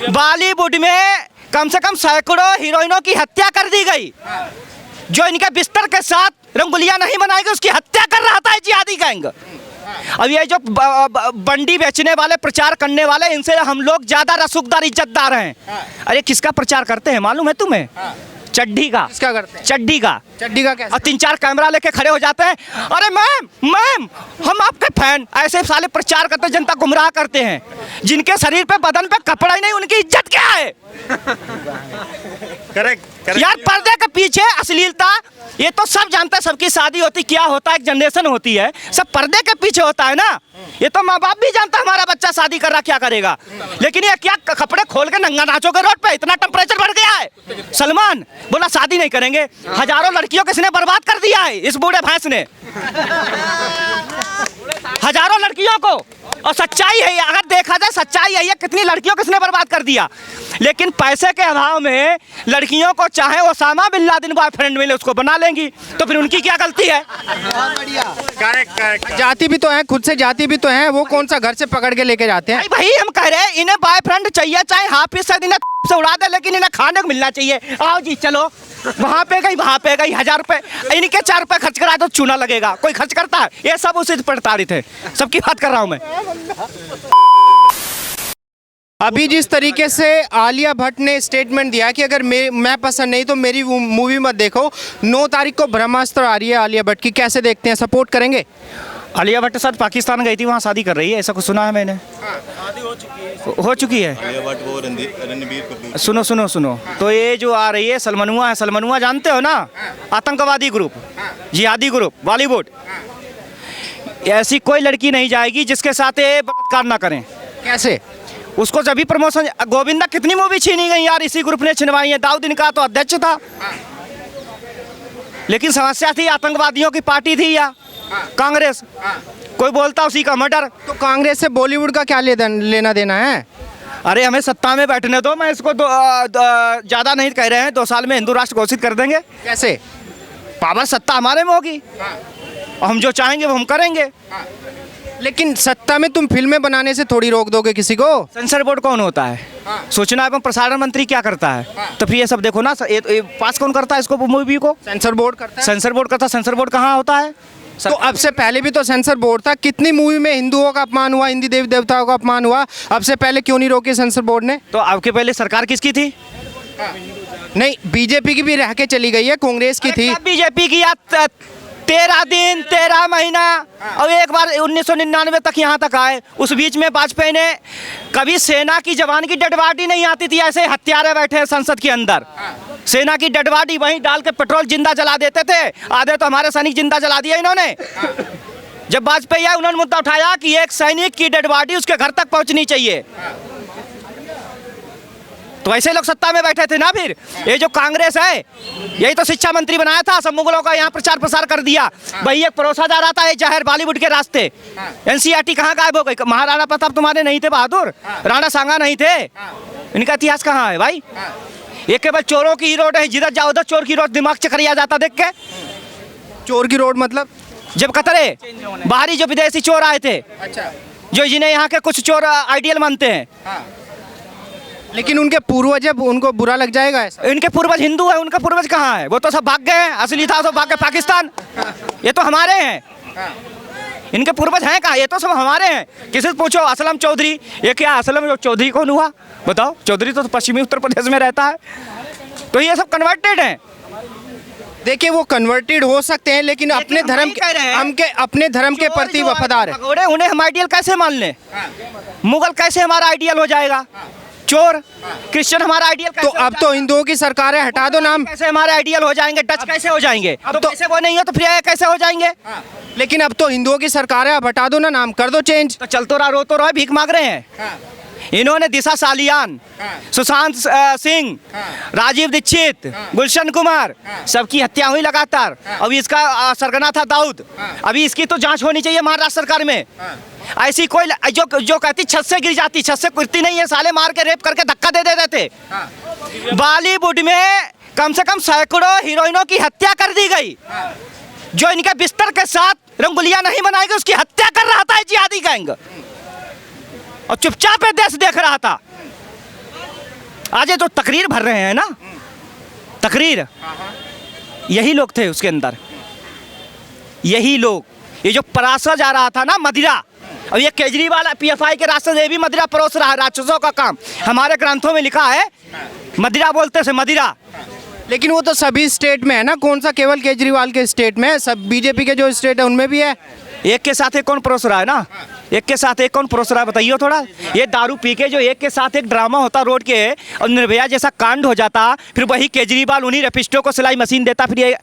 बॉलीवुड में कम से कम सैकड़ों हीरोइनों की हत्या कर दी गई। जो इनके बिस्तर के साथ रंगोलियां नहीं बनाएगी उसकी हत्या कर रहा था जिहादी गैंग। अब ये जो बंडी बेचने वाले, प्रचार करने वाले, इनसे हम लोग ज्यादा रसूखदार, इज्जतदार हैं। अरे किसका प्रचार करते हैं मालूम है तुम्हें? चड्ढी का। किसका करते हैं? चड्ढी का कैसे? और 3-4 कैमरा लेके खड़े हो जाते हैं। अरे मैम हम आपके फैन, ऐसे साले प्रचार करते हैं, जनता गुमराह करते हैं। जिनके शरीर पे, बदन पे कपड़ा ही नहीं, उनकी इज्जत क्या है? करेक्ट यार पर्दे के पीछे अश्लीलता, ये तो सब जानते हैं। सबकी शादी होती क्या होता है, एक जनरेशन होती है, सब पर्दे के पीछे होता है ना। ये तो माँ बाप भी जानता है हमारा बच्चा शादी कर रहा क्या करेगा। लेकिन ये क्या कपड़े खोल के नंगा नाचोगे रोड पे? इतना टेम्परेचर बढ़ गया है। सलमान बोला शादी नहीं करेंगे। हजारों लड़कियों को इसने बर्बाद कर दिया है, इस बूढ़े भैंस ने। हजारों लड़कियों को। और सच्चाई है, अगर देखा जाए सच्चाई है, कितनी लड़कियों को इसने बर्बाद कर दिया। लेकिन पैसे के अभाव में लड़कियों को चाहे ओसामा बिन लादेन बॉयफ्रेंड मिले उसको बना लेंगी, तो फिर उनकी क्या गलती है? करेक्ट। जाति भी तो है, खुद से जाति भी तो है, वो कौन सा घर से पकड़ के लेके जाते हैं? भाई हम कह रहे हैं इन्हें बॉयफ्रेंड चाहिए, चाहे हाफिज सईद इन्हें से उड़ा दे, लेकिन इन्हें खाने को मिलना चाहिए। आओ जी चलो, वहाँ पे गई 1000 रुपए, इनके 4 रुपए खर्च करा तो चूना लगेगा। कोई खर्च करता है? ये सब उसी प्रताड़ित है। सबकी बात कर रहा हूँ मैं। अभी जिस तरीके से आलिया भट्ट ने स्टेटमेंट दिया कि अगर मैं पसंद नहीं तो मेरी मूवी मत देखो, 9 तारीख को ब्रह्मास्त्र आ रही है आलिया भट्ट की, कैसे देखते हैं? सपोर्ट करेंगे? आलिया भट्ट साथ पाकिस्तान गई थी, वहाँ शादी कर रही है, ऐसा कुछ सुना है मैंने। हो चुकी है। आलिया भट्ट वो रणबीर कपूर। सुनो, तो ये जो आ रही है सलमनुआ है, सलमनुआ जानते हो ना? आतंकवादी ग्रुप, जिहादी ग्रुप, बॉलीवुड। ऐसी कोई लड़की नहीं जाएगी जिसके साथ ये बलात्कार ना करें। कैसे? उसको जब भी प्रमोशन, गोविंदा कितनी मूवी छीनी गई यार, इसी ग्रुप ने छिनवाई है। दाऊद इनका तो अध्यक्ष था, लेकिन समस्या थी आतंकवादियों की पार्टी थी या कांग्रेस, कोई बोलता उसी का मर्डर। तो कांग्रेस से बॉलीवुड का क्या लेना देना है? अरे हमें सत्ता में बैठने दो। मैं इसको ज़्यादा नहीं कह रहे हैं, 2 साल में हिंदू राष्ट्र घोषित कर देंगे। कैसे? पावर सत्ता हमारे में होगी और हम जो चाहेंगे वो हम करेंगे। लेकिन सत्ता में तुम फिल्में बनाने से थोड़ी रोक दोगे किसी को? सेंसर बोर्ड कौन होता है? सूचना एवं प्रसारण मंत्री क्या करता है? तो फिर ये सब देखो ना, पास कौन करता है इसको, मूवी को? सेंसर बोर्ड करता है। सेंसर बोर्ड करता है। सेंसर बोर्ड कहाँ होता है? तो अब से पहले भी तो सेंसर बोर्ड था। कितनी मूवी में हिंदुओं का अपमान हुआ, हिंदी देवी देवताओं का अपमान हुआ, अब से पहले क्यों नहीं रोके सेंसर बोर्ड ने? तो आपके पहले सरकार किसकी थी? नहीं, बीजेपी की भी रह के चली गई है, कांग्रेस की थी। बीजेपी की 13 दिन 13 महीना और एक बार 1999 तक यहाँ तक आए। उस बीच में वाजपेयी ने कभी सेना की जवान की डेड बॉडी नहीं आती थी, ऐसे हत्यारे बैठे हैं संसद के अंदर। सेना की डेड बॉडी वहीं डाल के पेट्रोल जिंदा जला देते थे, आधे तो हमारे सैनिक जिंदा जला दिया इन्होंने। जब वाजपेयी आए उन्होंने मुद्दा उठाया कि एक सैनिक की डेड बॉडी उसके घर तक पहुंचनी चाहिए, तो ऐसे लोग सत्ता में बैठे थे ना। फिर ये जो कांग्रेस है, यही तो शिक्षा मंत्री बनाया था, सब मुगलों का यहाँ प्रचार प्रसार कर दिया। वही एक परोसा जा रहा था ये जहर बॉलीवुड के रास्ते। एनसीईआरटी कहाँ गायब हो गई? महाराणा प्रताप तुम्हारे नहीं थे बहादुर? राणा सांगा नहीं थे? इनका इतिहास कहाँ है भाई? ये केवल चोरों की रोड है, जिधर जाओ उधर चोर की रोड, दिमाग चकरिया जाता देख के। चोर की रोड मतलब? जब कतरे बाहरी जो विदेशी चोर आए थे, अच्छा, जो जिन्हें यहाँ के कुछ चोर आइडियल मानते हैं, लेकिन उनके पूर्वज, जब उनको बुरा लग जाएगा ऐसा? इनके पूर्वज हिंदू है, उनके पूर्वज कहाँ है? वो तो सब भाग गए हैं, असली था तो भाग गए पाकिस्तान। ये तो हमारे हैं, इनके पूर्वज हैं कहाँ? ये तो सब हमारे हैं। किसी से पूछो असलम चौधरी, ये क्या असलम चौधरी कौन हुआ बताओ? चौधरी तो पश्चिमी उत्तर प्रदेश में रहता है। तो ये सब कन्वर्टेड हैं। देखिए, वो कन्वर्टेड हो सकते हैं, लेकिन अपने धर्म के प्रति वफादार है। उन्हें हम आइडियल कैसे मान लें? मुगल कैसे हमारा आइडियल हो जाएगा? चोर क्रिश्चियन हमारा आइडियल कैसे? तो अब तो हिंदुओं की सरकार है, हटा दो नाम। कैसे हमारे आइडियल हो जाएंगे? डच कैसे हो जाएंगे? अब तो कैसे वो नहीं हो तो फिर कैसे हो जाएंगे? लेकिन अब तो हिंदुओं की सरकार है, अब हटा दो ना नाम, कर दो चेंज। तो चल तो रहा, रो तो रहा, भीख मांग रहे हैं। इन्होंने दिशा सालियान, सुशांत सिंह, राजीव दीक्षित, गुलशन कुमार, सबकी हत्या हुई लगातार। अभी इसका सरगना था दाऊद। अभी इसकी तो जांच होनी चाहिए महाराष्ट्र सरकार में। ऐसी कोई जो कहती छत से गिर जाती, छत से गिरती नहीं है, साले मार के रेप करके धक्का दे देते थे। बॉलीवुड में कम से कम सैकड़ों हीरोइनों की हत्या कर दी गई। जो इनके बिस्तर के साथ रंगोलियां नहीं बनाएगी उसकी हत्या कर रहा था जिहादी गैंग, और चुपचाप देश देख रहा था। आज ये जो तकरीर भर रहे हैं ना, तकरीर, यही लोग थे उसके अंदर, यही लोग। ये जो परासा जा रहा था ना मदिरा, और ये केजरीवाल पीएफआई के रास्ते से भी मदिरा परोस रहा है, राक्षसों का काम। हमारे ग्रंथों में लिखा है मदिरा बोलते से मदिरा। लेकिन वो तो सभी स्टेट में है ना, कौन सा केवल केजरीवाल के स्टेट में है? सब बीजेपी के जो स्टेट है उनमें भी है। एक के साथ एक कौन परोस रहा है ना, एक के साथ एक कौन परोस रहा है बताइए थोड़ा। ये दारू पी के जो एक के साथ एक ड्रामा होता रोड के, और निर्भया जैसा कांड हो जाता, फिर वही केजरीवाल उन्हीं रेपिस्टों को सिलाई मशीन देता, फिर ये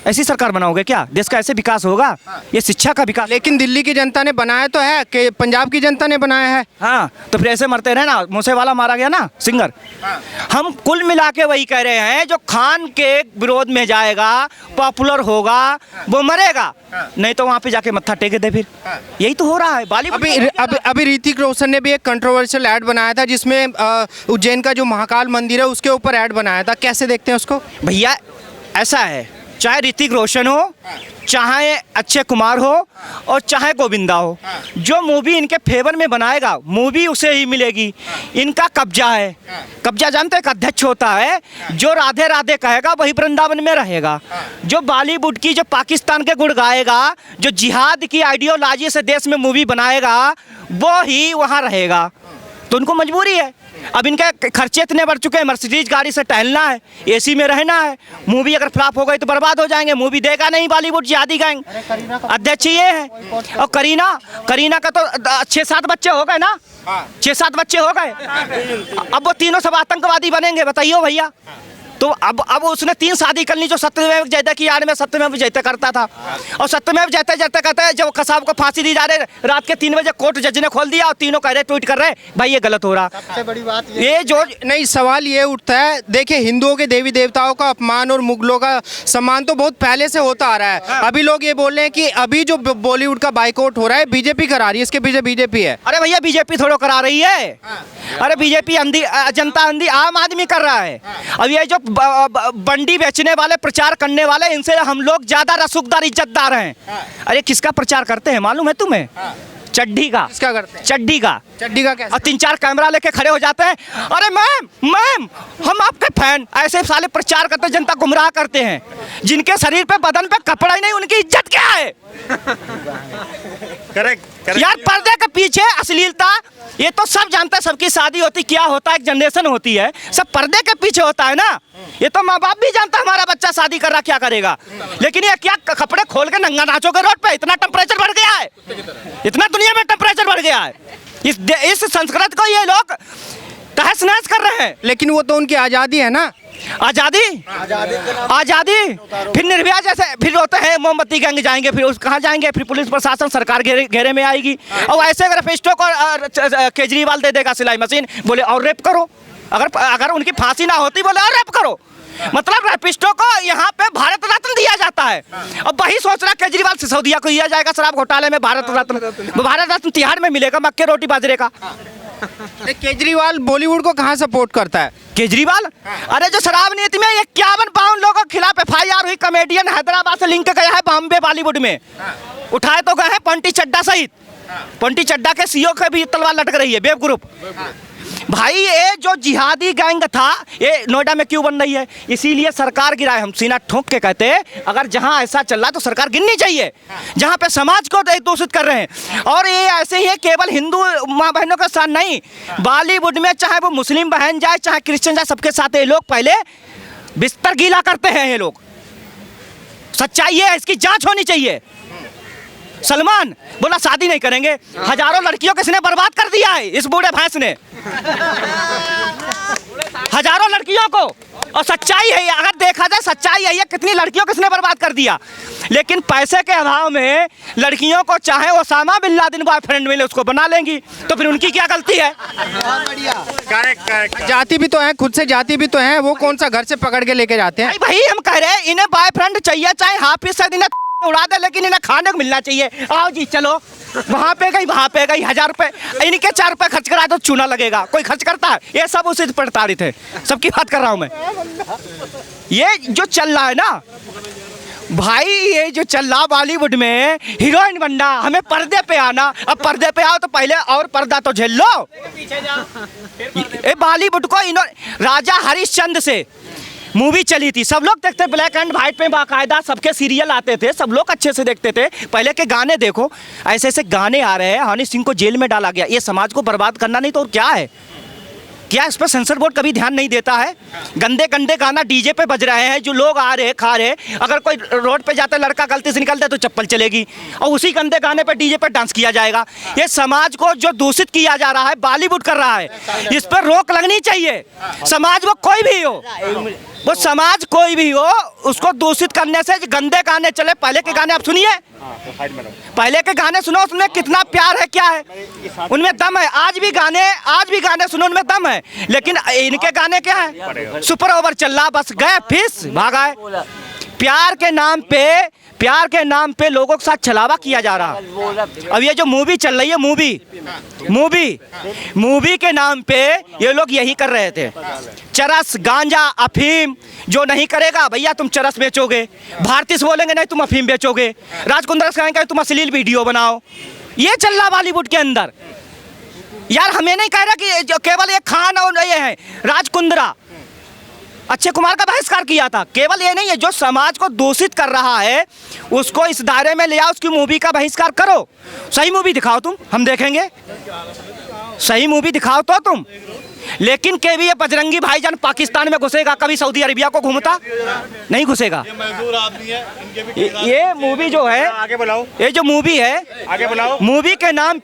ऐसी सरकार बनाओगे क्या? देश का ऐसे विकास होगा? ये शिक्षा का विकास। लेकिन दिल्ली की जनता ने बनाया तो है, कि पंजाब की जनता ने बनाया है। हाँ, तो फिर ऐसे मरते रहे ना। मूसेवाला मारा गया ना, सिंगर। हम कुल मिला के वही कह रहे हैं, जो खान के विरोध में जाएगा, पॉपुलर होगा, वो मरेगा, नहीं तो वहाँ पे जाके मत्था टेके दे। फिर यही तो हो रहा है बॉलीवुड। अभी ऋतिक रोशन ने भी एक कंट्रोवर्शियल ऐड बनाया था, जिसमें उज्जैन का जो महाकाल मंदिर है उसके ऊपर ऐड बनाया था। कैसे देखते हैं उसको? भैया ऐसा है, चाहे ऋतिक रोशन हो, चाहे अक्षय कुमार हो, और चाहे गोविंदा हो, जो मूवी इनके फेवर में बनाएगा मूवी उसे ही मिलेगी। इनका कब्जा है। कब्जा जानते हैं, एक अध्यक्ष होता है, जो राधे राधे कहेगा वही वृंदावन में रहेगा। जो बॉलीवुड की, जो पाकिस्तान के गुण गाएगा, जो जिहाद की आइडियोलॉजी से देश में मूवी बनाएगा, वो ही वहाँ रहेगा। तो उनको मजबूरी है। अब इनके खर्चे इतने बढ़ चुके हैं, मर्सिडीज गाड़ी से टहलना है, एसी में रहना है। मूवी अगर फ्लॉप हो गई तो बर्बाद हो जाएंगे। मूवी देगा नहीं बॉलीवुड, जिहादी गैंग अध्यक्ष ये है। और करीना का तो 6-7 बच्चे हो गए ना, 6-7 बच्चे हो गए। अब वो तीनों सब आतंकवादी बनेंगे, बताइए भैया। तो अब उसने 3 शादी कर ली, जो सत्यमेव जयते की याद में सत्यमेव जयते करता था। और सत्यमेव जयते जयते कहते हैं, जब कसाब को फांसी दी जा रही, रात के 3 बजे कोर्ट जज ने खोल दिया, और तीनों कह रहे, ट्वीट कर रहे, भाई ये गलत हो रहा। सबसे बड़ी बात ये जो नहीं, सवाल ये उठता है, देखिए हिंदुओं के देवी देवताओं का अपमान और मुगलों का सम्मान तो बहुत पहले से होता आ रहा है। अभी लोग ये बोल रहे हैं कि अभी जो बॉलीवुड का बाइकआउट हो रहा है बीजेपी करा रही है, इसके पीछे बीजेपी है। अरे भैया बीजेपी थोड़ा करा रही है, अरे बीजेपी अंधी जनता अंधी आम आदमी कर रहा है। अब ये जो बंडी बेचने वाले, प्रचार करने वाले, इनसे हम लोग ज्यादा रसूखदार इज्जतदार हैं। अरे किसका प्रचार करते हैं मालूम है तुम्हें? चड्डी का। किसका करते हैं? चड्डी का कैसे? और 3-4 कैमरा लेके खड़े हो जाते हैं, अरे मैम हम आपके फैन। ऐसे साले प्रचार करते हैं, जनता गुमराह करते हैं। जिनके शरीर पे, बदन पे कपड़ा ही नहीं, उनकी इज्जत क्या है? करेक्ट यार पर्दे के पीछे अश्लीलता, ये तो सब जानते हैं। सबकी शादी होती क्या होता है, एक जनरेशन होती है, सब पर्दे के पीछे होता है ना। ये तो माँ बाप भी जानता है हमारा बच्चा शादी कर रहा क्या करेगा। लेकिन ये क्या कपड़े खोल के नंगा नाचोगे रोड पे? इतना टेम्परेचर बढ़ गया है, इतना दुनिया में टेम्परेचर बढ़ गया है। इस संस्कृति को ये लोग तहस नहस कर रहे हैं। लेकिन वो तो उनकी आज़ादी है ना। आज़ादी फिर निर्भया जैसे फिर होते हैं, मोमबत्ती गैंग जाएंगे, फिर उस कहाँ जाएंगे? फिर पुलिस प्रशासन सरकार घेरे में आएगी। और ऐसे अगर रेपिस्टों को केजरीवाल दे देगा सिलाई मशीन, बोले और रेप करो। अगर उनकी फांसी ना होती, बोले और रेप करो। मतलब रेपिस्टों को यहाँ पे भारत रत्न दिया जाता है। अब वही सोच रहा केजरीवाल, सिसोदिया को दिया जाएगा शराब घोटाले में भारत रत्न तिहाड़ में मिलेगा, मक्के रोटी बाजरे का। केजरीवाल बॉलीवुड को कहाँ सपोर्ट करता है? केजरीवाल, अरे जो शराब नीति में 51 पाउंड लोगों के खिलाफ FIR हुई, कॉमेडियन हैदराबाद से लिंक गया है बॉम्बे बॉलीवुड में, उठाए तो गए हैं पंटी चड्डा सहित। पंटी चड्डा के CEO के भी तलवार लटक रही है, वेब ग्रुप। भाई ये जो जिहादी गैंग था, ये नोएडा में क्यों बन रही है? इसीलिए सरकार गिराए। हम सीना ठोक के कहते हैं, अगर जहां ऐसा चल रहा तो सरकार गिरनी चाहिए, जहां पे समाज को दूषित कर रहे हैं। और ये ऐसे ही है, केवल हिंदू माँ बहनों के साथ नहीं, बॉलीवुड में चाहे वो मुस्लिम बहन जाए, चाहे क्रिश्चियन जाए, सबके साथ ये लोग पहले बिस्तर गीला करते हैं। ये लोग, सच्चाई है, इसकी जांच होनी चाहिए। सलमान बोला शादी नहीं करेंगे, हजारों लड़कियों को इसने बर्बाद कर दिया है, इस बूढ़े भैंस ने, हजारों लड़कियों को। और सच्चाई है, अगर देखा जाए सच्चाई है, कितनी लड़कियों को इसने बर्बाद कर दिया। लेकिन पैसे के अभाव में लड़कियों को चाहे ओसामा बिन लादेन बॉयफ्रेंड मिले, उसको बना लेंगी। तो फिर उनकी क्या गलती है? करेक्ट। जाति भी तो है, खुद से जाति भी तो है, वो कौन सा घर से पकड़ के लेके जाते हैं? भाई हम कह रहे हैं, इन्हें बॉयफ्रेंड चाहिए, चाहे हाफिज से इन्हें उड़ा दे, लेकिन इन्हें खाने को मिलना चाहिए। आओ जी चलो, वहाँ पे गई 1000 रुपए, इनके 4 रुपए खर्च कराए तो चूना लगेगा। कोई खर्च करता है? ये सब उसी प्रताड़ित है, सबकी बात कर रहा हूँ मैं। ये जो चल रहा है ना, भाई ये जो चल रहा बॉलीवुड में हीरोइन बनना, हमें पर्दे पे आना, अब पर्दे पे आओ तो पहले और पर्दा तो झेल लो। ये बॉलीवुड को राजा हरिश्चंद्र से मूवी चली थी, सब लोग देखते, ब्लैक एंड व्हाइट में बाकायदा सबके सीरियल आते थे, सब लोग अच्छे से देखते थे। पहले के गाने देखो, ऐसे ऐसे गाने आ रहे हैं। हनी सिंह को जेल में डाला गया, ये समाज को बर्बाद करना नहीं तो और क्या है? क्या इस पर सेंसर बोर्ड कभी ध्यान नहीं देता है? गंदे गंदे गाना डीजे पे बज रहे हैं, जो लोग आ रहे खा रहे, अगर कोई रोड पे जाता लड़का गलती से निकलता है तो चप्पल चलेगी और उसी गंदे गाने पे डीजे पे डांस किया जाएगा। ये समाज को जो दूषित किया जा रहा है बॉलीवुड कर रहा है, इस पर रोक लगनी चाहिए। समाज वो कोई भी हो, वो समाज कोई भी हो, उसको दूषित करने से गंदे गाने चले। पहले के गाने आप सुनिए, पहले के गाने सुनो, उसमें कितना प्यार है, क्या है उनमें दम है। आज भी गाने सुनो, उनमें दम है। लेकिन इनके गाने क्या है? सुपर ओवर चल रहा, बस गए फिस भागा। प्यार के नाम पे लोगों के साथ छलावा किया जा रहा। अब ये जो मूवी चल रही है, मूवी के नाम पे ये लोग यही कर रहे थे। चरस, गांजा, अफीम, जो नहीं करेगा भैया तुम चरस बेचोगे, भारतीय बोलेंगे नहीं तुम अफीम बेचोगे, राजकुंद्रा कहेंगे तुम अश्लील वीडियो बनाओ। ये चल रहा बॉलीवुड के अंदर। यार हमें नहीं कह रहा कि जो केवल ये खान और ये है राजकुंद्रा, अक्षय कुमार का बहिष्कार किया था। केवल ये नहीं है, जो समाज को दूषित कर रहा है उसको इस दायरे में ले आओ, उसकी मूवी का बहिष्कार करो। सही मूवी दिखाओ तुम, हम देखेंगे। सही मूवी दिखाओ तो तुम। लेकिन के भी ये बजरंगी भाईजान पाकिस्तान में घुसेगा, कभी सऊदी अरेबिया को घूमता नहीं घुसेगा। ये मूवी जो है, आगे बुलाओ, ये जो मूवी है, आगे बुलाओ, मूवी के नाम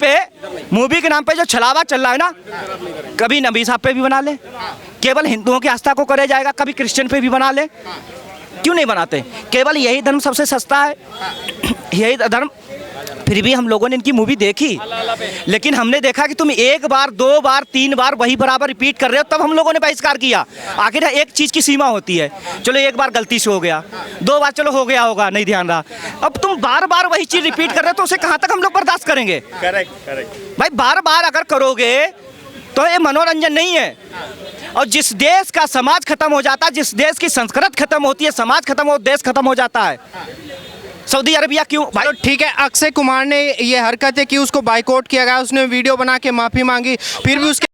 पे जो छलावा चल रहा है ना, कभी नबी साहब पे भी बना ले, केवल हिंदुओं की आस्था को करे जाएगा, कभी क्रिश्चियन पे भी बना ले। क्यों नहीं बनाते? केवल यही धर्म सबसे सस्ता है, यही धर्म। फिर भी हम लोगों ने इनकी मूवी देखी, लेकिन हमने देखा कि तुम एक बार, दो बार, तीन बार वही बराबर रिपीट कर रहे हो, तब हम लोगों ने बहिष्कार किया। आखिर एक चीज़ की सीमा होती है, चलो एक बार गलती से हो गया, दो बार चलो हो गया होगा, नहीं ध्यान रहा। अब तुम बार बार वही चीज़ रिपीट कर रहे हो तो उसे कहाँ तक हम लोग बर्दाश्त करेंगे? करेक्ट। भाई बार बार अगर करोगे तो ये मनोरंजन नहीं है। और जिस देश का समाज खत्म हो जाता है, जिस देश की संस्कृति खत्म होती है, समाज खत्म हो, देश खत्म हो जाता है। सऊदी अरबिया क्यों भाई? तो ठीक है, अक्षय कुमार ने ये हरकतें की, उसको बाइकआउट किया गया, उसने वीडियो बना के माफ़ी मांगी, फिर भी उसके